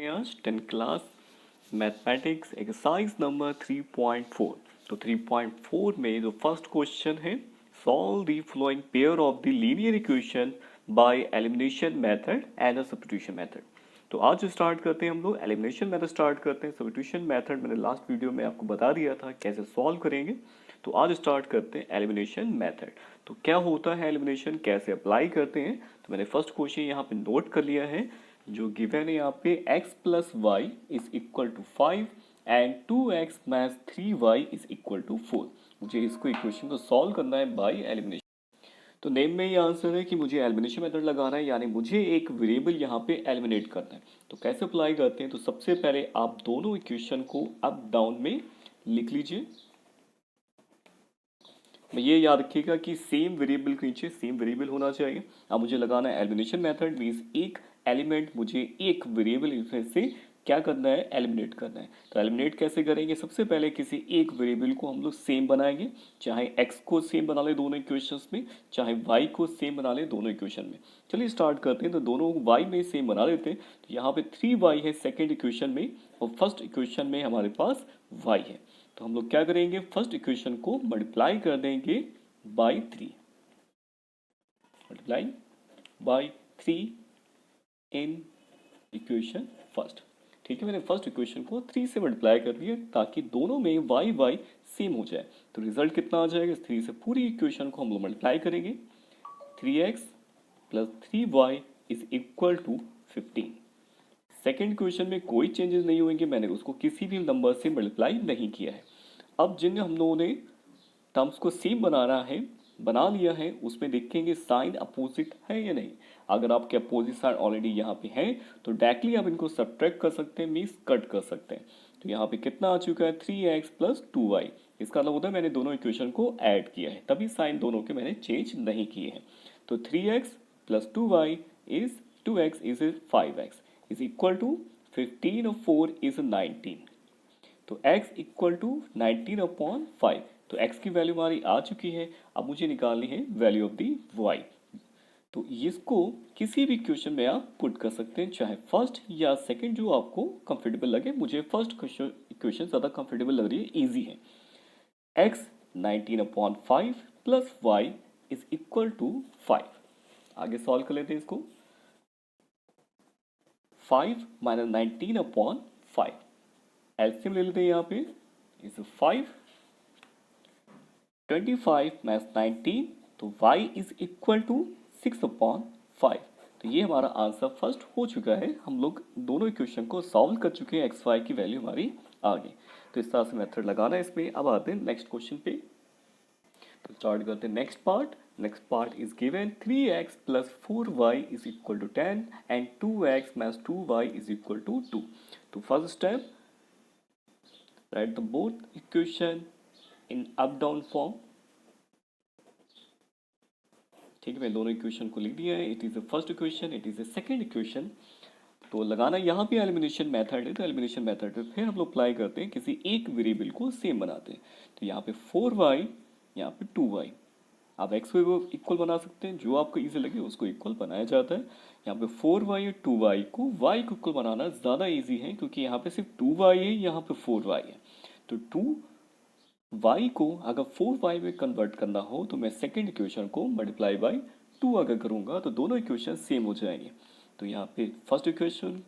आज 10 class mathematics exercise number 3.4। तो 3.4 में जो फर्स्ट क्वेश्चन है, solve the flowing pair of the linear equation by elimination method and the substitution method. तो आज स्टार्ट करते हैं हम लोग एलिमिनेशन मेथड स्टार्ट करते हैं। सब्स्टिट्यूशन मेथड मैंने लास्ट वीडियो में आपको बता दिया था कैसे सॉल्व करेंगे। तो आज स्टार्ट करते हैं एलिमिनेशन मेथड। तो क्या होता है एलिमिनेशन, कैसे अप्लाई करते हैं। तो मैंने फर्स्ट क्वेश्चन यहाँ पे नोट कर लिया है जो गिवन है यहाँ पे x plus y is equal to 5 and 2x minus 3y is equal to 4। मुझे इसको इक्वेशन को सॉल्व करना है बाय एलिमिनेशन। तो नेम में ये आंसर है कि मुझे एलिमिनेशन मेथड लगाना है, यानी मुझे एक वेरिएबल यहाँ पे एलिमिनेट करना है। तो कैसे अप्लाई करते हैं, तो सबसे पहले आप दोनों इक्वेशन को अप डाउन में लिख लीजिए। ये याद रखिएगा कि सेम वेरिएबल के नीचे सेम वेरिएबल होना चाहिए। अब मुझे लगाना है एलिमिनेशन मेथड, मीन्स एक एलिमेंट मुझे एक वेरिएबल इसमें से क्या करना है, एलिमिनेट करना है। तो एलिमिनेट कैसे करेंगे, सबसे पहले किसी एक वेरिएबल को हम लोग सेम बनाएंगे, चाहे x को सेम बना ले दोनों इक्वेशंस में, चाहे y को सेम बना ले दोनों इक्वेशन में। चलिए स्टार्ट करते हैं। तो दोनों y में सेम बना लेते हैं। तो यहाँ पे 3y है सेकेंड इक्वेशन में और फर्स्ट इक्वेशन में हमारे पास y है। तो हम लोग क्या करेंगे, फर्स्ट इक्वेशन को मल्टीप्लाई कर देंगे by 3, multiply by 3 in equation first. ठीक है, मैंने फर्स्ट इक्वेशन को 3 से मल्टीप्लाई कर दिया ताकि दोनों में वाई वाई सेम हो जाए। तो रिजल्ट कितना आ जाएगा, 3 से पूरी इक्वेशन को हम लोग मल्टीप्लाई करेंगे। 3x plus 3y is equal to 15। Second equation में कोई चेंजेस नहीं होंगे, मैंने उसको किसी भी नंबर से मल्टीप्लाई नहीं किया है। अब जिन हम लोगों ने टर्म्स को सेम बना लिया है, उसमें देखेंगे साइन अपोजिट है या नहीं। अगर आपके अपोजिट साइन ऑलरेडी यहाँ पे है तो डायरेक्टली आप इनको सब्ट्रैक्ट कर सकते हैं, मीन्स कट कर सकते हैं। तो यहाँ पे कितना आ चुका है, 3x प्लस 2y। इसका मतलब होता है मैंने दोनों इक्वेशन को ऐड किया है, तभी साइन दोनों के मैंने चेंज नहीं किए हैं। तो 3x plus 2y is 2x is 5x is equal to 15 और 4 इज 19। तो x इक्वल टू 19/5। तो x की वैल्यू हमारी आ चुकी है। अब मुझे निकालनी है वैल्यू ऑफ दी y। तो इसको किसी भी क्वेश्चन में आप पुट कर सकते हैं, चाहे फर्स्ट या सेकंड, जो आपको कंफर्टेबल लगे। मुझे फर्स्ट इक्वेशन ज़्यादा कंफर्टेबल लग रही है, इजी है। x 19/5 plus y is equal to 5। आगे सॉल्व कर लेते हैं इसको। 5 माइनस 19/5, एलसीएम ले लेते हैं यहाँ पे, इज 5। 25 माइनस 19, तो y इज इक्वल टू 6/5। तो ये हमारा आंसर फर्स्ट हो चुका है। हम लोग दोनों इक्वेशन को सॉल्व कर चुके हैं, एक्स वाई की वैल्यू हमारी आ गई। तो इस तरह से मेथड लगाना है इसमें। अब आते हैं नेक्स्ट क्वेश्चन पे। तो स्टार्ट करते हैं next part. Next part is given 3x plus 4y is equal to 10 and 2x minus 2y is equal to 2। तो first step, right the both equation in up down form. ठीक है, मैं दोनों equation को लिख दिया है। It is the first equation, it is the second equation. तो लगाना यहाँ पे एलिमिनेशन मेथड है। तो एलिमिनेशन मेथड पे फिर हम लोग अप्लाई करते हैं, किसी एक वेरिएबल को सेम बनाते हैं। तो यहाँ पे 4y, यहाँ पे 2y। आप x को इक्वल बना सकते हैं, जो आपको इजी लगे उसको इक्वल बनाया जाता है। यहाँ पे 4y और 2y को y को इक्वल बनाना ज़्यादा ईजी है, क्योंकि यहाँ पे सिर्फ 2y है, यहाँ पे 4y है। तो 2y को अगर 4y में कन्वर्ट करना हो तो मैं सेकेंड इक्वेशन को मल्टीप्लाई बाई 2 अगर करूँगा तो दोनों इक्वेशन सेम हो जाएंगे। तो यहाँ पे फर्स्ट इक्वेशन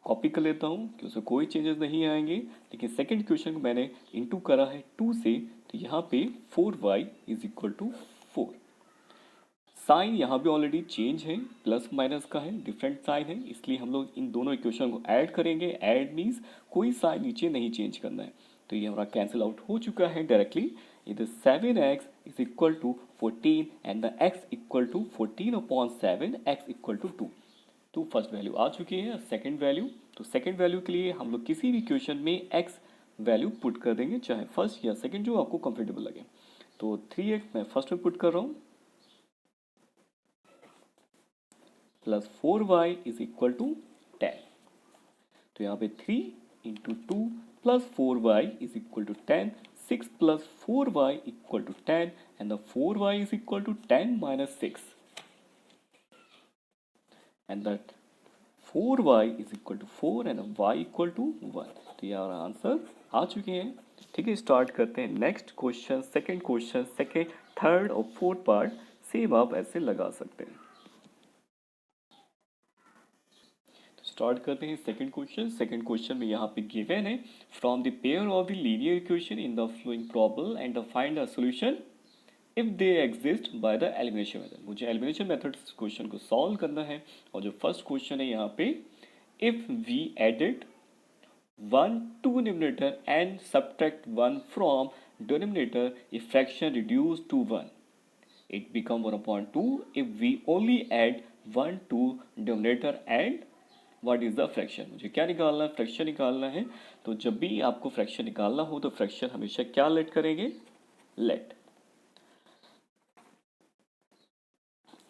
कॉपी कर लेता हूँ कि उसमें कोई चेंजेस नहीं आएंगे, लेकिन सेकेंड इक्वेशन को मैंने इंटू करा है 2 से। तो यहाँ पे 4y is equal to 4। Sign यहाँ पे ऑलरेडी चेंज है, प्लस माइनस का है, डिफरेंट साइन है, इसलिए हम लोग इन दोनों इक्वेशन को ऐड करेंगे। ऐड मीन्स कोई साइन नीचे नहीं चेंज करना है। तो ये हमारा कैंसिल आउट हो चुका है डायरेक्टली। इधर 7x is equal to 14 and the x equal to 14/7, x equal to 2। तो फर्स्ट वैल्यू आ चुकी है। सेकंड वैल्यू, तो सेकंड वैल्यू के लिए हम लोग किसी भी इक्वेशन में x वैल्यू पुट कर देंगे, चाहे फर्स्ट या सेकंड, जो आपको कंफर्टेबल लगे। तो 3x मैं फर्स्ट में पुट कर रहा हूँ, plus 4y is equal to 10। तो यहाँ पे 3 into 2 plus 4y is equal to 10। 6 plus 4y equal to 10 and the 4y is equal to 10 minus 6 and that 4y is equal to 4 and y equal to 1। तो ये हमारा answer आ चुके हैं। ठीक है, स्टार्ट करते हैं next question, second question, second, third और फोर्थ पार्ट सेम आप ऐसे लगा सकते हैं। स्टार्ट करते हैं सेकंड क्वेश्चन। सेकंड क्वेश्चन में यहाँ पे गिवन है from the pair of the linear equation in the following problem and find the solution if they exist by the elimination method. मुझे एलिमिनेशन मेथड क्वेश्चन को solve करना है। और जो फर्स्ट क्वेश्चन है यहाँ पे, if we added 1 to numerator and subtract 1 from denominator, if fraction reduced to 1, it become 1/2 if we only add 1 to denominator and what is the fraction। मुझे क्या निकालना है? फ्रैक्शन निकालना है। तो जब भी आपको फ्रैक्शन निकालना हो तो फ्रैक्शन हमेशा क्या लेट करेंगे? Let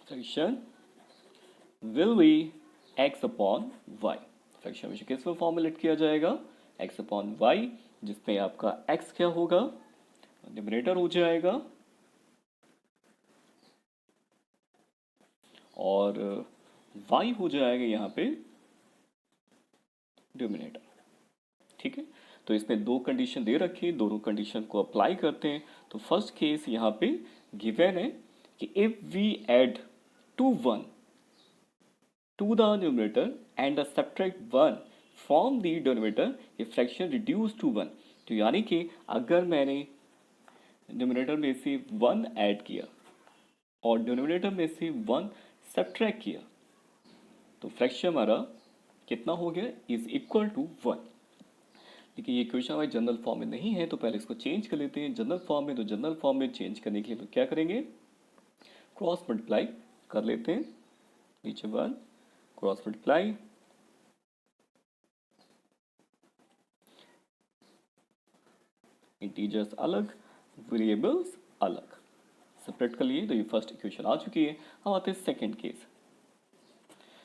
fraction will be x upon y। Fraction हमेशा किस फॉर्म में लेट किया जाएगा? x अपॉन y, जिसमें आपका x क्या होगा? न्यूमरेटर हो जाएगा और y हो जाएगा यहाँ पे डिनोमिनेटर। ठीक है, तो इसमें दो कंडीशन दे रखी है, दोनों कंडीशन को अप्लाई करते हैं। तो फर्स्ट केस यहाँ पे गिवन है कि if we add 1 to the numerator and subtract 1 from the denominator, if fraction reduced to 1। तो यानी कि अगर मैंने न्यूमरेटर में से 1 ऐड किया और डिनोमिनेटर में से 1 सब्ट्रैक्ट किया तो फ्रैक्शन हमारा कितना हो गया? Is equal to 1। लेकिन ये क्वेश्चन हमारे जनरल फॉर्म में नहीं है, तो पहले इसको चेंज कर लेते हैं जनरल फॉर्म में। तो जनरल फॉर्म में चेंज करने के लिए तो क्या करेंगे? क्रॉस मल्टीप्लाई कर लेते हैं, नीचे 1 क्रॉस मल्टीप्लाई, इंटीजर्स अलग, वेरिएबल्स अलग, सेपरेट कर लिए। तो ये फर्स्ट इक्वेशन आ चुकी है। हम आते हैं सेकंड केस।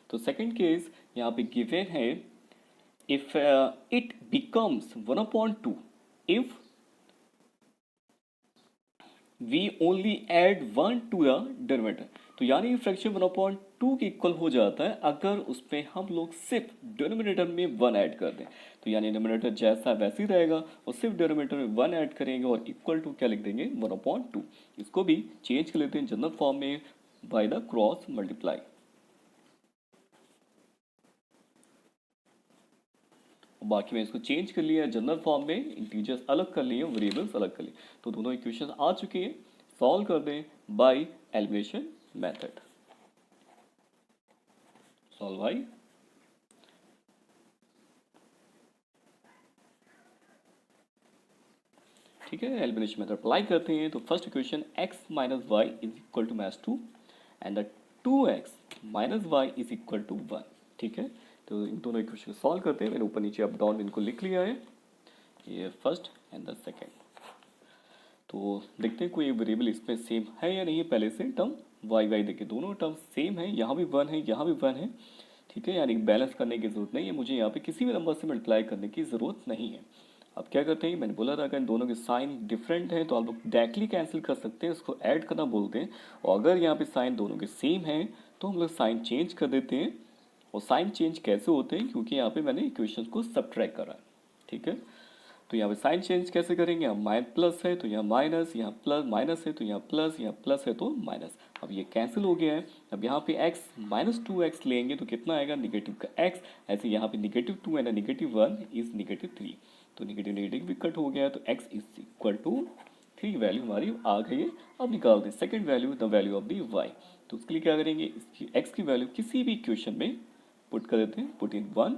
तो सेकंड केस यहाँ पे गिवन है if it becomes 1/2 if we only add 1 to the denominator. तो यानी फ्रैक्शन 1/2 के इक्वल हो जाता है अगर उसमें हम लोग सिर्फ डिनोमिनेटर में 1 ऐड कर दें। तो यानी डिनोमिनेटर जैसा वैसे ही रहेगा और सिर्फ डिनोमिनेटर में 1 ऐड करेंगे और इक्वल टू क्या लिख देंगे? 1/2। इसको भी चेंज कर लेते हैं जनरल फॉर्म में बाय द क्रॉस मल्टीप्लाई। बाकी मैं इसको चेंज कर लिया जनरल फॉर्म में, इंटीजर्स अलग कर लिए, वेरिएबल्स अलग कर लिए। तो दोनों इक्वेशन आ चुके हैं। सॉल्व कर दें by elimination method. Solve by ठीक है, एलिमिनेशन मेथड अप्लाई करते हैं। तो first equation x minus y is equal to -2 and the 2x minus y is equal to 1। ठीक है, तो इन दोनों इक्वेशन सॉल्व करते हैं। मैंने ऊपर नीचे अप डाउन इनको लिख लिया है, ये फर्स्ट एंड द सेकेंड। तो देखते हैं कोई वेरिएबल इसमें सेम है या नहीं है। पहले से टर्म वाई वाई देखिए दोनों टर्म सेम है, यहाँ भी 1 है, यहाँ भी 1 है। ठीक है, यानी बैलेंस करने की जरूरत नहीं है, मुझे यहाँ पे किसी भी नंबर से मल्टीप्लाई करने की ज़रूरत नहीं है। अब क्या करते हैं, मैंने बोला था अगर इन दोनों के साइन डिफरेंट हैं तो आप लोग डायरेक्टली कैंसिल कर सकते हैं, उसको ऐड करना बोलते हैं। और अगर यहाँ पे साइन दोनों के सेम हैं तो हम लोग साइन चेंज कर देते हैं। और साइन चेंज कैसे होते हैं? क्योंकि यहाँ पे मैंने इक्वेशन को सब्ट्रैक्ट करा है। ठीक है, तो यहाँ पे साइन चेंज कैसे करेंगे? यहाँ प्लस है तो यहाँ माइनस, यहाँ प्लस माइनस है तो यहाँ प्लस, यहाँ प्लस है तो माइनस। अब ये कैंसिल हो गया है। अब यहाँ पे x -2x लेंगे तो कितना आएगा? नेगेटिव का x। ऐसे यहाँ पे -2 एंड -1 इज -3, तो नेगेटिव नेगेटिव भी कट हो गया है। तो x is equal to 3 value हमारी आ गई है। अब निकालते हैं second value, the value of the y। तो उसके लिए क्या करेंगे? इसकी x की वैल्यू किसी भी इक्वेशन में पुट कर देते हैं, put in 1,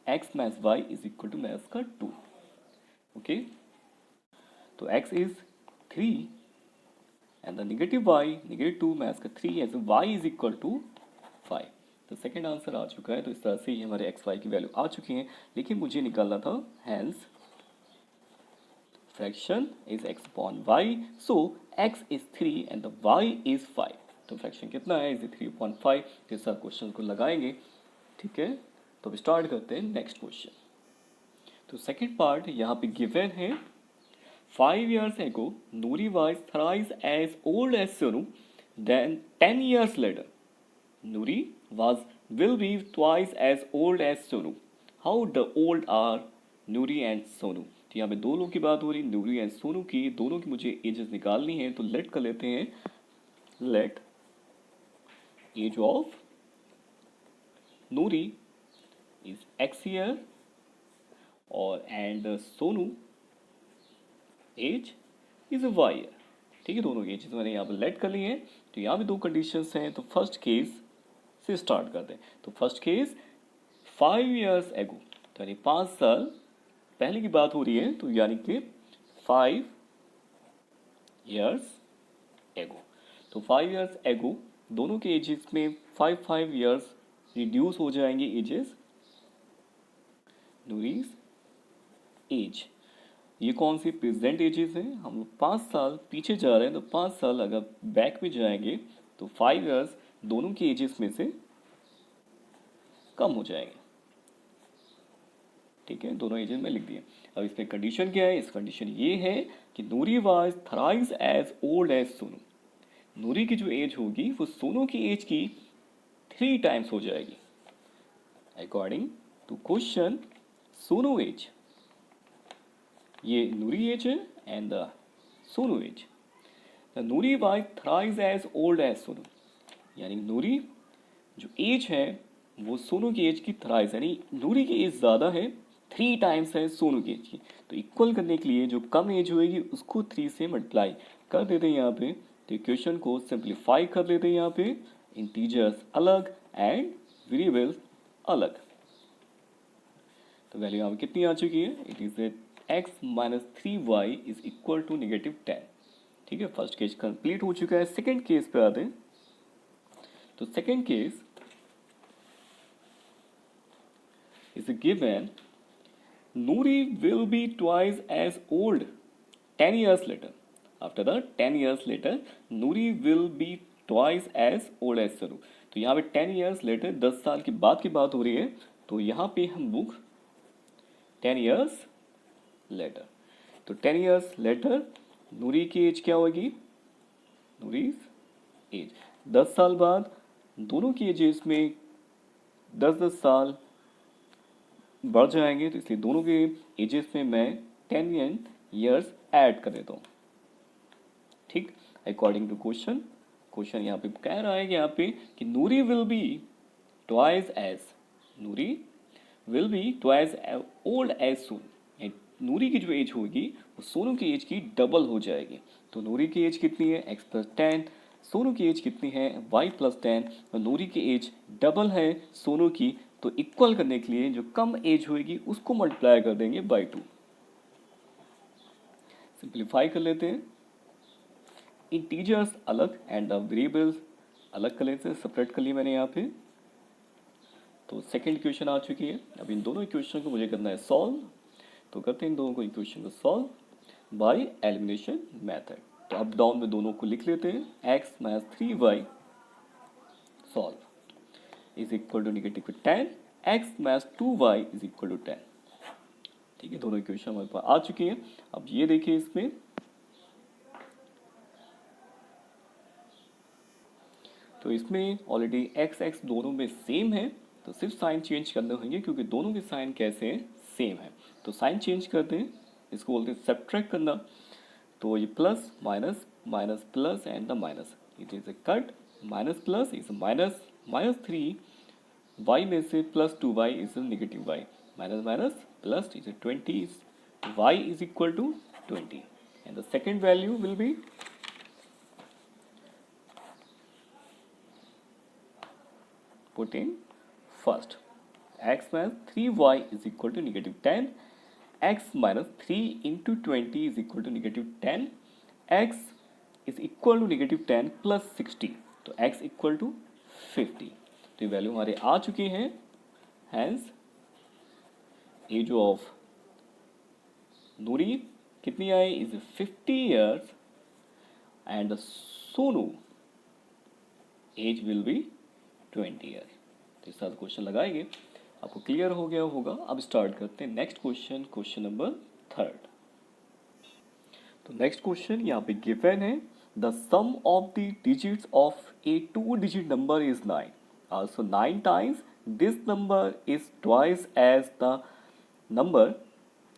x minus y is equal to minus का 2। ओके, तो x is 3 and the negative y -2 minus का 3 as y is equal to 5। तो सेकेंड आंसर आ चुका है। तो इस तरह से ही हमारे x y की वैल्यू आ चुकी हैं, लेकिन मुझे निकालना था hence fraction is x upon y। So x is 3 and the y is 5। तो फ्रैक्शन कितना है? इज 3/5। तो इस क्वेश्चन को लगाएंगे। ठीक है, तो अब स्टार्ट करते हैं नेक्स्ट क्वेश्चन। तो सेकेंड पार्ट यहाँ पे गिवन है 5 years ago Nuri was thrice as old as Sonu, then 10 years later Nuri was will be twice as old as Sonu. How the old are Nuri and Sonu? तो यहाँ पे दो लोगों की बात हो रही, नूरी एंड सोनू की, दोनों की मुझे एजेस निकालनी है, तो लेट कर लेते हैं, let age of Noori is x year और and Sonu age is y year. ठीक है, दोनों की एजेस मैंने यहाँ पर लेट कर ली हैं। तो यहाँ पे दो कंडीशंस हैं, तो फर्स्ट केस से स्टार्ट करते हैं। तो फर्स्ट केस 5 years एगो, तो यानी 5 साल पहले की बात हो रही है, तो यानी कि 5 years एगो। तो 5 years एगो दोनों के एजेस में 5 years रिड्यूस हो जाएंगे एजेस, नूरीज एज। ये कौन सी प्रेजेंट एजेस हैं, हम लोग 5 साल पीछे जा रहे हैं, तो 5 साल अगर बैक में जाएंगे तो 5 years दोनों के एजेस में से कम हो जाएंगे। ठीक है, दोनों एजेस में लिख दिए। अब इसमें कंडीशन क्या है, इस कंडीशन ये है कि Noori was thrice as old as Sonu. Noori की जो एज होगी वो सोनू की एज की 3 times हो जाएगी। According to question, Sonu age, ये नूरी एज है and the Sonu age. The Noori was thrice as old as Sonu, यानी नूरी जो एज है वो सोनू की एज की थ्राइस, यानी नूरी की एज ज़्यादा है, 3 times है सोनू की एज की। तो इक्वल करने के लिए जो कम एज होएगी उसको 3 से मल्टीप्लाई कर देते हैं यहाँ पे। तो इक्वेशन को सिंप्लीफाई कर लेते हैं यहाँ पे, इंटीजर्स अलग एंड वेरिएबल्स अलग। तो वैल्यू यहाँ पे कितनी आ चुकी है, it is x minus 3y is equal to -10। ठीक है, फर्स्ट केस कंप्लीट हो चुका है। सेकेंड केस पे आते हैं। तो second case is given, Nuri will be twice as old 10 years later. After that 10 years later, Nuri will be twice as old as Sonu. तो यहाँ पे 10 years later 10 साल के बाद की बात हो रही है, तो यहाँ पे हम बुक 10 years later। तो 10 years later नूरी की एज क्या होगी, नूरीज एज 10 साल बाद दोनों की एजेस में 10-10 साल बढ़ जाएंगे, तो इसलिए दोनों के एजेस में मैं 10 years ऐड कर देता हूँ। ठीक, अकॉर्डिंग टू क्वेश्चन, क्वेश्चन यहाँ पे कह रहा है कि यहाँ पे कि Noori will be twice as, Noori will be twice old as Sonu. Noori की जो एज होगी वो सोनू की एज की डबल हो जाएगी। तो नूरी की एज कितनी है, x + 10, सोनू की एज कितनी है, y + 10, और नूरी की एज डबल है सोनू की। तो इक्वल करने के लिए जो कम एज होगी उसको मल्टीप्लाई कर देंगे बाई 2। सिंप्लीफाई कर लेते हैं, इंटीजर्स अलग एंड द वेरिएबल्स अलग कर लेते हैं, सेपरेट कर लिया मैंने यहाँ पे। तो सेकंड इक्वेशन आ चुकी है। अब इन दोनों इक्वेशन को मुझे करना है सॉल्व। तो करते हैं इन दोनों को इक्वेशन को सॉल्व बाय एलिमिनेशन मेथड। तो अप डाउन में दोनों को लिख लेते हैं, x - 3y solve is equal to -10, x - 2y is equal to 10। ठीक है, दोनों इक्वेशन हमारे पास आ चुकी हैं। अब ये देखिए, इसमें तो इसमें ऑलरेडी x दोनों में सेम है, तो सिर्फ साइन चेंज करने होंगे क्योंकि दोनों के साइन कैसे हैं, सेम है। तो साइन चेंज करते हैं, इसको बोलते हैं सब्ट्रैक्ट करना। तो ये plus minus, minus plus and the minus, it is a cut, minus plus is minus, -3 y में से +2y is -y, minus minus plus is 20, y is equal to 20 and the second value will be put in first, x - 3y is equal to -10, x - 3 into 20 is equal to -10, x is equal to -10 plus 60, तो x equal to 50। तो ये value हमारे आ चुकी हैं। Hence as of Noori कितनी आई, is 50 years and Sonu age will be 20 years। तो इस साथ क्वेश्चन लगाएंगे, आपको क्लियर हो गया होगा। अब स्टार्ट करते हैं नेक्स्ट क्वेश्चन, क्वेश्चन नंबर 3। तो नेक्स्ट क्वेश्चन यहाँ पे गिवन है, the sum of the digits of a 2 digit number is 9। Also 9 times this number is twice as the number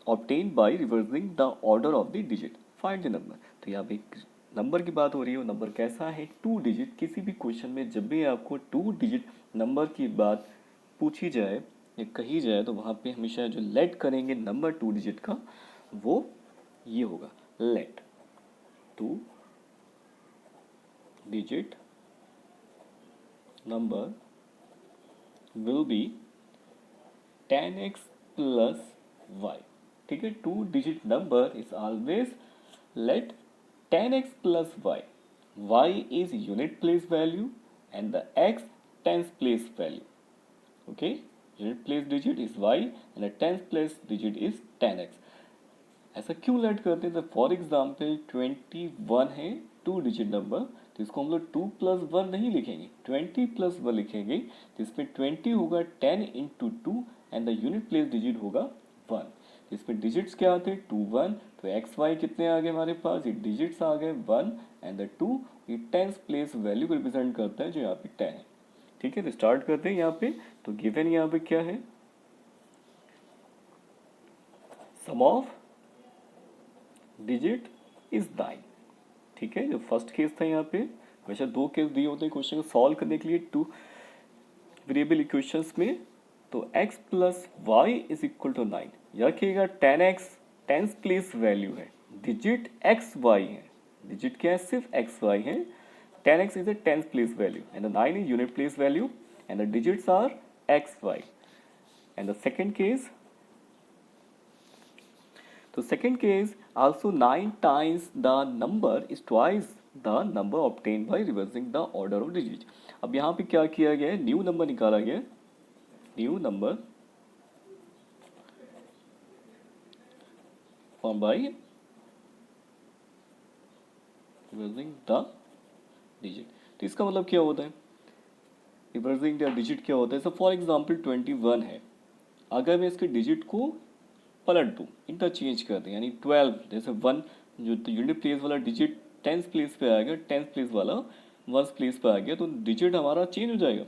obtained by reversing the order of the digit. Find the number. तो यहाँ पे number की बात हो रही है, वो number कैसा है, 2 डिजिट। किसी भी क्वेश्चन में जब भी आपको 2 डिजिट नंबर की बात पूछी जाए या कही जाए तो वहाँ पे हमेशा जो लेट करेंगे नंबर 2 डिजिट का वो ये होगा, let 2 digit number will be 10x plus y. ठीक है, 2 digit number is always let 10x plus y. Y is unit place value and the x tens place value. Okay, unit place digit is y and the tens place digit is 10x. ऐसा क्यों late करते हैं? तो for example 21 है 2 digit number, तो इसको हम लोग 2 प्लस 1 नहीं लिखेंगे, 20 प्लस 1 लिखेंगे। तो इसमें 20 होगा 10 into 2 and the unit place digit होगा 1। तो इसमें डिजिट्स क्या आते हैं? 2 1। तो एक्स वाई कितने आ गए हमारे पास? ये डिजिट्स आ गए 1 एंड द 2 ये टेंस प्लेस वैल्यू को रिप्रेजेंट करता है जो यहाँ पे 10 है। ठीक है, तो स्टार्ट करते हैं यहाँ पे। तो गिवन यहाँ पे क्या है? सम ऑफ डिजिट इज 9। ठीक है, जो फर्स्ट केस था यहाँ पे, हमेशा 2 केस दिए होते हैं क्वेश्चन को सॉल्व करने के लिए 2 वेरिएबल इक्वेशंस में। तो x plus y is equal to 9। याद रखिएगा 10x टेंस प्लेस वैल्यू है, डिजिट एक्स वाई है, डिजिट क्या है? सिर्फ एक्स वाई है। 10x is a tens place value and 9 is unit place value and the digits are x y. And the second case, तो second case also 9 times the number is twice the number obtained by reversing the order of digit। अब यहाँ पे क्या किया गया है? New number निकाला गया, new number form by reversing the digit. तो इसका मतलब क्या होता है? रिवर्सिंग द डिजिट क्या होता है? सो फॉर एग्जाम्पल 21 है, अगर मैं इसके डिजिट को पलट दूँ, इंटरचेंज कर दें, यानी 12 जैसे 1 जो यूनिट प्लेस वाला डिजिट टेंस प्लेस पे आ गया, टेंस प्लेस वाला वंस प्लेस पे आ गया, तो डिजिट हमारा चेंज हो जाएगा,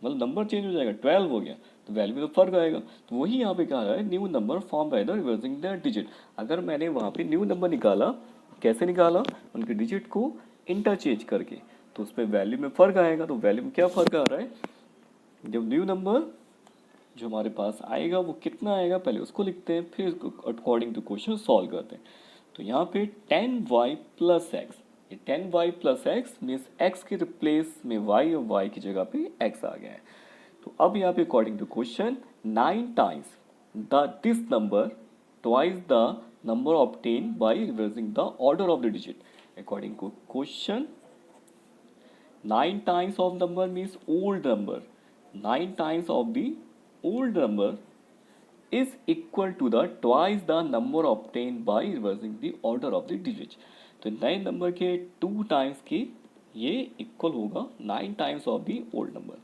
मतलब नंबर चेंज हो जाएगा, 12 हो गया, तो वैल्यू में तो फर्क आएगा। तो वही यहाँ पे कहा रहा है new number form by the reversing the digit. अगर मैंने वहाँ पे न्यू नंबर निकाला, कैसे निकाला? उनके डिजिट को इंटरचेंज करके, तो उस पर वैल्यू में फ़र्क आएगा। तो वैल्यू में क्या फ़र्क आ रहा है? जब न्यू नंबर जो हमारे पास आएगा वो कितना आएगा पहले उसको लिखते हैं, फिर अकॉर्डिंग टू क्वेश्चन सॉल्व करते हैं। तो यहाँ पे 10y प्लस एक्स, ये 10y plus x means x के रिप्लेस में y और y की जगह पे x आ गया है। तो अब यहाँ पे according to question 9 times the this number twice the number obtain by reversing the order of the digit. According to question 9 times of number means old number, 9 times of the old number is equal to the twice the number obtained by reversing the order of the digits। तो नए number के 2 times के ये equal होगा 9 times of the old number.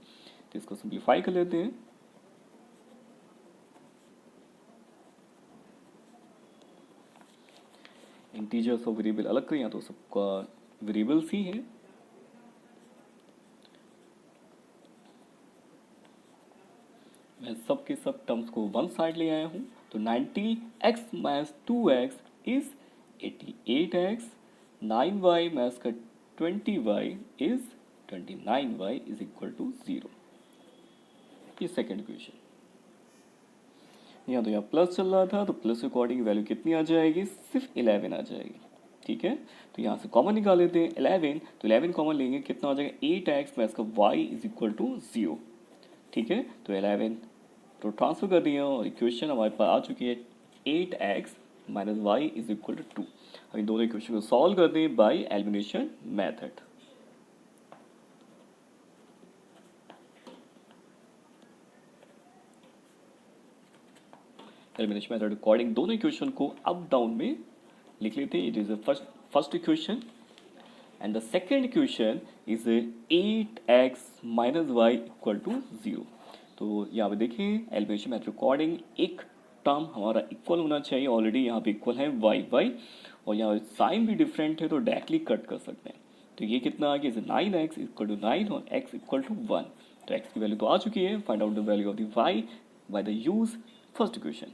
तो इसको simplify कर लेते हैं। इंटीजर्स और वेरिएबल अलग करें, या तो सबका वेरिएबल्स ही है। मैं सब के सब टर्म्स को वन साइड ले आया हूँ। तो 90x minus 2x is 88x, 9y minus का 20y is 29y is equal to 0। ये सेकेंड क्वेश्चन। यहाँ तो यहाँ प्लस चल रहा था, तो प्लस के अकॉर्डिंग वैल्यू कितनी आ जाएगी? सिर्फ 11 आ जाएगी। ठीक है, तो यहाँ से कॉमन निकाल लेते हैं 11। तो 11 कॉमन लेंगे, कितना हो जाएगा? 8x माइनस का y इज इक्वल टू 0। ठीक है, तो 11 तो ट्रांसफर कर दिए और इक्वेशन हमारे पास आ चुकी है 8x minus y is equal to 2। अब इन दोनों इक्वेशन को सॉल्व करते हैं by elimination method. Elimination method according दोनों इक्वेशन को अप डाउन में लिख लेते हैं। It is first equation and the second equation is 8x minus y equal to 0। तो यहाँ पे देखिए एलिमिनेशन मेथड अकॉर्डिंग एक टर्म हमारा इक्वल होना चाहिए, ऑलरेडी यहाँ पे इक्वल है y और यहाँ साइन भी डिफरेंट है तो डायरेक्टली कट कर सकते हैं। तो ये कितना आ गया, इज 9x इक्वल टू 9 और x इक्वल टू 1। तो x की वैल्यू तो आ चुकी है। Find out the value of the y by the use first equation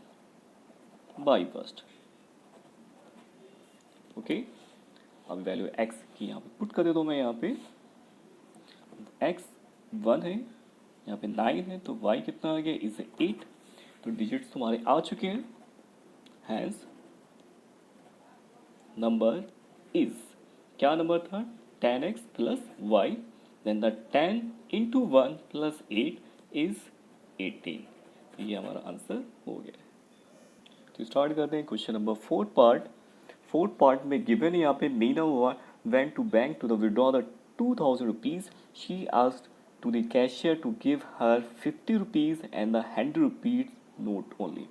by first. Okay, अब वैल्यू x की यहाँ पे पुट कर देता हूँ मैं। यहाँ पे x 1 है, यहाँ पे 9 है, तो y कितना आ गया, इज 8। तो डिजिट्स तुम्हारे आ चुके हैं। हैंस नंबर इज, क्या नंबर था, 10x plus y, then the 10 into 1 plus 8 is 18। ये हमारा आंसर हो गया। तो स्टार्ट करते हैं क्वेश्चन नंबर फोर्थ पार्ट में गिवन है यहाँ पे Meena went to bank to the withdraw the 2000 rupees. She asked to the cashier to give her 50 rupees and the 100 rupees note only.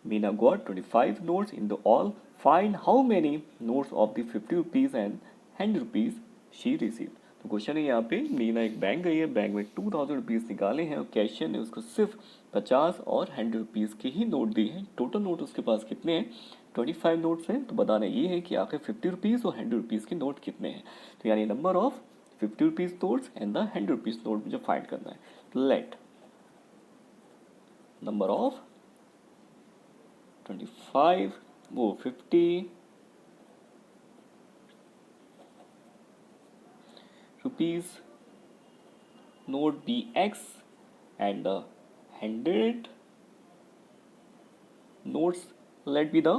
Meena got 25 notes in the all. Find how many notes of the 50 rupees and 100 rupees she received. तो question है यहाँ पे, मीना एक bank गई है, bank में 2000 rupees निकाले हैं और कैशियर ने उसको सिर्फ 50 और 100 रुपीज़ के ही नोट दिए हैं। टोटल नोट उसके पास कितने हैं, 25 नोट्स हैं। तो बताना ये है कि आखिर 50 रुपीज़ और 100 रुपीज़ के नोट कितने हैं। तो यानी number of 50 rupees notes and the 100 rupees note मुझे फाइंड करना है। तो लेट नंबर ऑफ 25 वो 50 rupees note be x and the 100 notes let be the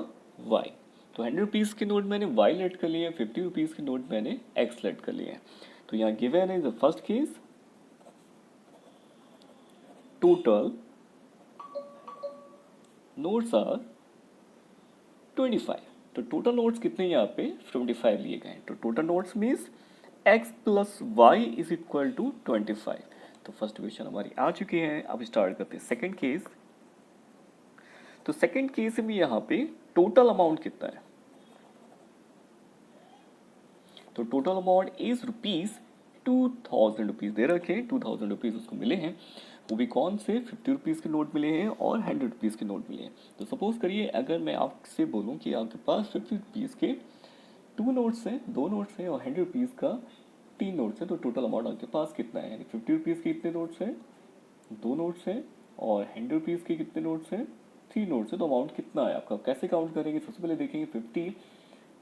y। तो 100 रुपीज़ के नोट मैंने y लेट कर लिए, 50 रुपीज़ के नोट मैंने x लेट कर लिए हैं। तो यहाँ गिवन है the first case total notes are 25। तो टोटल नोट्स कितने यहाँ पे 25 लिए गए हैं। तो total notes means x plus y is equal to 25। तो फर्स्ट क्वेश्चन हमारी आ चुकी है। अब स्टार्ट करते हैं सेकंड केस। तो सेकंड केस में यहाँ पे टोटल अमाउंट कितना है। तो total amount is rupees 2000 rupees दे रखे, 2000 रुपीज उसको मिले हैं। वो भी कौन से, 50 रुपीज़ के नोट मिले हैं और 100 रुपीज़ के नोट मिले हैं। तो सपोज करिए अगर मैं आपसे बोलूँ कि आपके पास 50 रुपीज़ के 2 नोट्स हैं, 2 नोट्स हैं और 100 रुपीज़ का 3 नोट्स हैं, तो टोटल अमाउंट आपके पास कितना है। यानी 50 रुपीज़ के कितने नोट्स हैं, 2 नोट्स हैं, और 100 रुपीज़ के कितने नोट्स हैं, 3 नोट्स हैं। तो अमाउंट कितना है आपका, कैसे काउंट करेंगे। सबसे पहले देखेंगे 50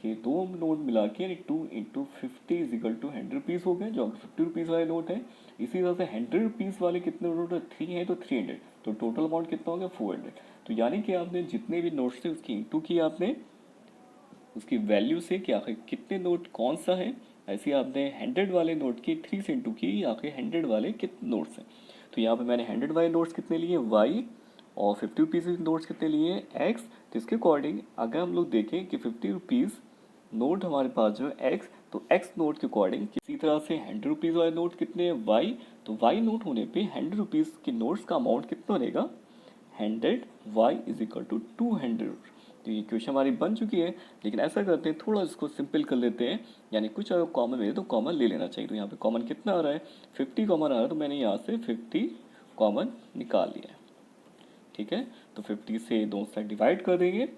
के 2 नोट मिला के, यानी 2 into 50 is equal to 100 rupees हो गए, जो 50 रुपीज़ वाले नोट है। इसी तरह से 100 रुपीज़ वाले कितने नोट है, 3 है तो 300। तो टोटल अमाउंट कितना हो गया 400। तो यानी कि आपने जितने भी नोट्स थे उसकी इंटू किया आपने उसकी वैल्यू से कि आखिर कितने नोट कौन सा है। ऐसे आपने 100 वाले नोट की 3 से इंटू की, आखिर 100 वाले कितने नोट्स हैं। तो यहाँ पे मैंने 100 वाले नोट्स कितने लिए वाई, और 50 रुपीज़ के नोट्स कितने लिए एक्स। तो इसके अकॉर्डिंग अगर हम लोग देखें कि 50 रुपीज़ नोट हमारे पास जो है एक्स, तो एक्स नोट के अकॉर्डिंग किसी तरह से 100 रुपीज़ वाले नोट कितने हैं वाई। तो वाई नोट होने पे 100 रुपीज़ के नोट्स का अमाउंट कितना बनेगा 100 वाई इज इक्वल टू 200। तो ये क्वेश्चन हमारी बन चुकी है। लेकिन ऐसा करते हैं थोड़ा इसको सिंपल कर लेते हैं, यानी कुछ अगर कॉमन मिले तो कॉमन ले लेना चाहिए। तो यहाँ पे कॉमन कितना आ रहा है 50 कॉमन आ रहा है, तो मैंने यहाँ से 50 कॉमन निकाल लिया है। ठीक है, तो 50 से दोनों साइड डिवाइड कर देंगे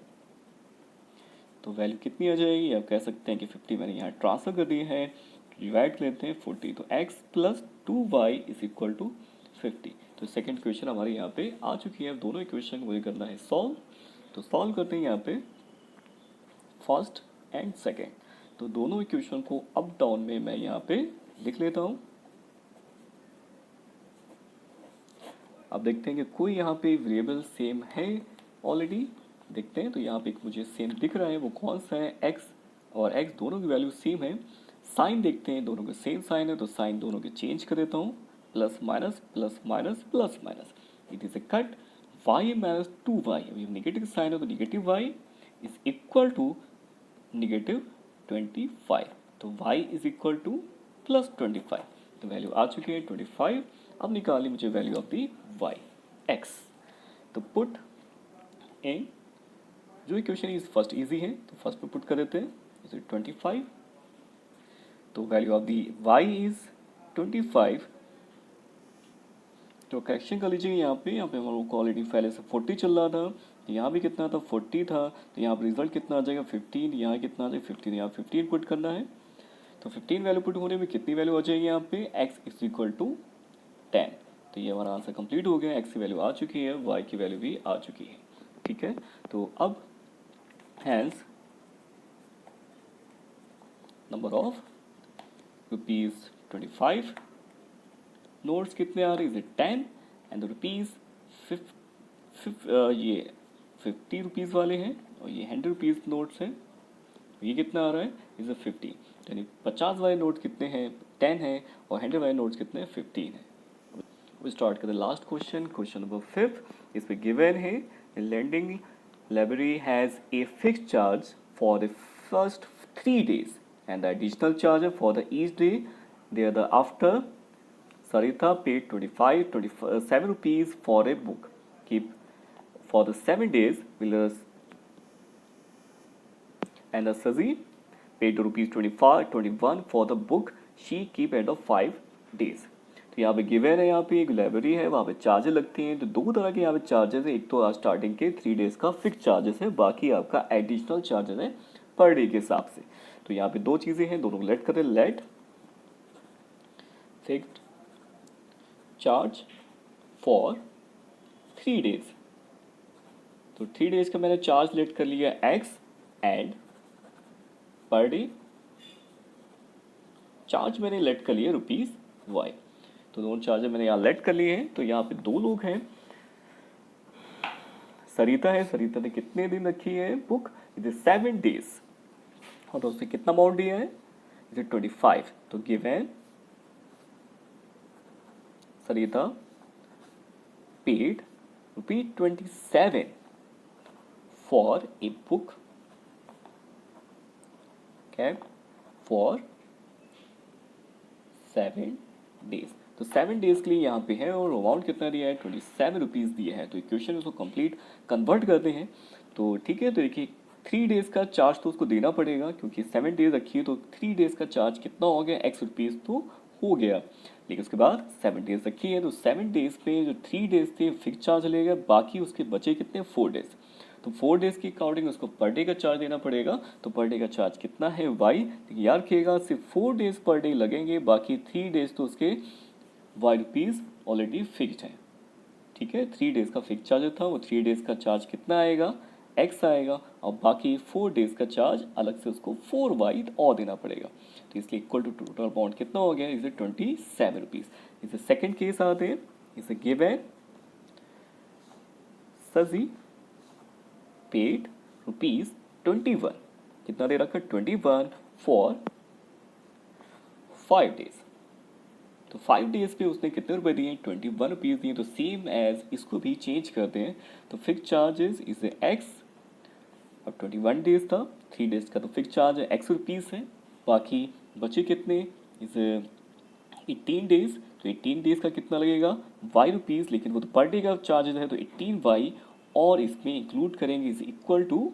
तो वैल्यू कितनी आ जाएगी। आप कह सकते हैं कि 50 मैंने यहाँ ट्रांसफर कर दिए हैं, डिवाइड कर लेते हैं 40। तो x plus 2y is equal to 50। तो सेकंड क्वेश्चन हमारे यहाँ पे आ चुकी है। दोनों इक्वेशन मुझे करना है सॉल्व। तो सॉल्व करते हैं यहाँ पे फर्स्ट एंड सेकंड। तो दोनों इक्वेशन को अप डाउन में मैं यहाँ पे लिख लेता हूँ। अब देखते हैं कि कोई यहाँ पे वेरिएबल सेम है ऑलरेडी। देखते हैं, तो यहाँ पे एक मुझे सेम दिख रहा है, वो कौन सा है x और x दोनों की वैल्यू सेम है। साइन देखते हैं, दोनों के सेम साइन है, तो साइन दोनों के चेंज कर देता हूँ, plus minus plus minus plus minus, it is a cut y minus 2y। अभी निगेटिव साइन है तो negative y is equal to negative 25। तो y is equal to plus 25। तो वैल्यू आ चुकी है 25। अब निकाली मुझे value of the y x। तो पुट इन, जो इक्वेशन इज फर्स्ट इजी है तो फर्स्ट पे पुट कर देते हैं, इज 25। तो value of the y is 25। तो करेक्शन कर लीजिए यहाँ पे हमारे को ऑलरेडी पहले से 40 चल रहा था, तो यहाँ भी कितना था 40 था। तो यहाँ पर रिजल्ट कितना आ जाएगा 15, यहाँ कितना आ जाएगा 15, यहाँ 15 पुट करना है। तो 15 वैल्यू पुट होने में कितनी वैल्यू आ जाएगी यहाँ पे x इज इक्वल टू 10। तो ये हमारा आंसर कंप्लीट हो गया, x की वैल्यू आ चुकी है, y की वैल्यू भी आ चुकी है। ठीक है, तो अब हैंस नंबर ऑफ ₹25 नोट्स कितने आ रहे हैं, इज 10 एंड रुपीज़ ये 50 रुपीज़ वाले हैं और ये 100 रुपीज़ नोट्स हैं। ये कितना आ रहा है, इज 50, यानी 50 वाले नोट कितने हैं, 10 है, और 100 वाले नोट्स कितने हैं, 15 है। वी स्टार्ट करते लास्ट क्वेश्चन, क्वेश्चन नंबर 5। इस पे गिवन है lending library has a fixed charge for the first 3 days and the additional charge for the each day thereafter. Sarita paid 27 rupees for a book. Keep for the 7 days Willers and Sazi paid rupees 21 for the book she keep end of 5 days. तो यहाँ पे given है, यहाँ पे एक library है, वहाँ पे चार्जेस लगते हैं। तो दो तरह के यहाँ पे चार्जेस है, एक तो स्टार्टिंग के 3 डेज का फिक्स चार्जेस है, बाकी आपका एडिशनल चार्जेस है पर डे के हिसाब से। तो यहाँ पे दो चीज़ें हैं, दोनों को लेट करें, let fixed charge for 3 days. तो 3 डेज का मैंने चार्ज लेट कर लिया एक्स एंड पर डे चार्ज मैंने लेट कर लिया ₹y। तो दोनों चार्जेस मैंने यहाँ लेट कर लिए हैं। तो यहाँ पे दो लोग हैं, सरिता है, सरिता ने कितने दिन रखी है बुक, इज 7 डेज, और उसने कितना अमाउंट दिया है, इज 25। तो given Sarita paid ₹27 for a book kept for 7 days। तो 7 डेज के लिए यहाँ पे है और अमाउंट कितना दिया है, 27 रुपीज़ दिया है। तो इक्वेशन उसको कंप्लीट कन्वर्ट करते हैं। तो ठीक है, तो देखिए 3 डेज का चार्ज तो उसको देना पड़ेगा, क्योंकि 7 डेज रखी है, तो 3 डेज का चार्ज कितना हो गया, x रुपीज़ तो हो गया। लेकिन उसके बाद 7 डेज रखी है, तो 7 डेज पे जो 3 डेज थे फिक्स चार्ज लेगा, बाकी उसके बचे कितने, 4 डेज। तो 4 डेज की अकाउंटिंग उसको पर डे का चार्ज देना पड़ेगा। तो पर डे का चार्ज कितना है, y। याद रखिएगा सिर्फ 4 डेज पर डे लगेंगे, बाकी 3 डेज तो उसके y रुपीज़ ऑलरेडी फिक्स्ड है। ठीक है, 3 डेज का फिक्स चार्ज था, वो 3 डेज का चार्ज कितना आएगा, x आएगा, और बाकी 4 डेज का चार्ज अलग से उसको 4y और देना पड़ेगा। तो इसलिए इक्वल टू टोटल अमाउंट कितना हो गया, इसे 27 रुपीज़। इसे सेकेंड केस आते हैं, इसे गिवन सजी पेड ₹21, कितना दे रखा, 21 फॉर 5 डेज। तो 5 डेज पे उसने कितने रुपए दिए, 21 रुपीज़ दिए। तो सेम एज इसको भी चेंज करते हैं। तो फिक्स चार्जेस इज एक्स, अब 21 डेज था, 3 डेज का तो फिक्स चार्ज है x रुपीज़ है, बाकी बचे कितने, इज 18 डेज। तो 18 डेज का कितना लगेगा, y रुपीज़, लेकिन वो तो पर डे का चार्जेस है, तो 18y और इसमें इंक्लूड करेंगे इज इक्वल टू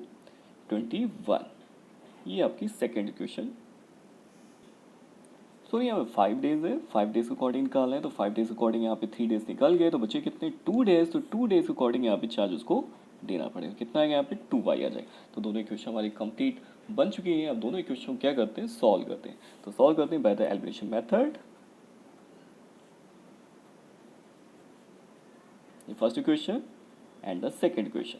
21। ये आपकी सेकेंड इक्वेशन। सो यहाँ पे 5 डेज है, 5 डेज के अकॉर्डिंग निकालना है। तो 5 डेज के अकॉर्डिंग यहाँ पे 3 डेज निकल गए, तो बचे कितने, 2 डेज। तो 2 डेज के अकॉर्डिंग यहाँ पे चार्ज उसको देना पड़ेगा, कितना आएगा यहाँ पे, 2y आ जाएगा। तो दोनों इक्वेशन हमारी कंप्लीट बन चुकी है। अब दोनों इक्वेशन क्या करते हैं, सॉल्व करते हैं। तो सॉल्व करते हैं bye the elimination method. First equation and the second equation.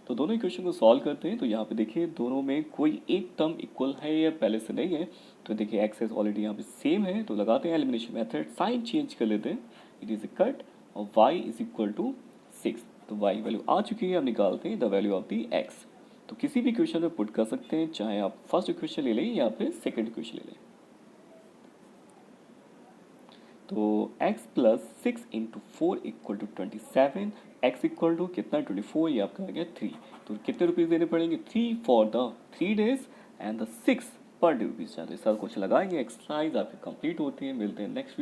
तो दोनों इक्वेशन को सॉल्व करते हैं। तो यहाँ पे देखिए दोनों में कोई एक टर्म इक्वल है या पहले से नहीं है। तो देखिए एक्स एस ऑलरेडी यहाँ पे सेम है, तो लगाते हैं एलिमिनेशन मेथड, साइन चेंज कर लेते हैं, इट इज ए कट, और y इज इक्वल टू 6। तो y वैल्यू आ चुकी है, अब निकालते हैं the value of the x। तो किसी भी इक्वेशन में पुट कर सकते हैं, चाहे आप फर्स्ट इक्वेशन ले लें या फिर सेकेंड इक्वेशन ले लें। तो x plus 6 into 4 equal to 27, x equal to कितना, 24, ये आपका आ गया 3। तो कितने रुपीज़ देने पड़ेंगे, 3 for the 3 days and the 6 per day rupees. तो इस सारा क्वेश्चन लगाएंगे, एक्सरसाइज आपकी कंप्लीट होती है। मिलते हैं नेक्स्ट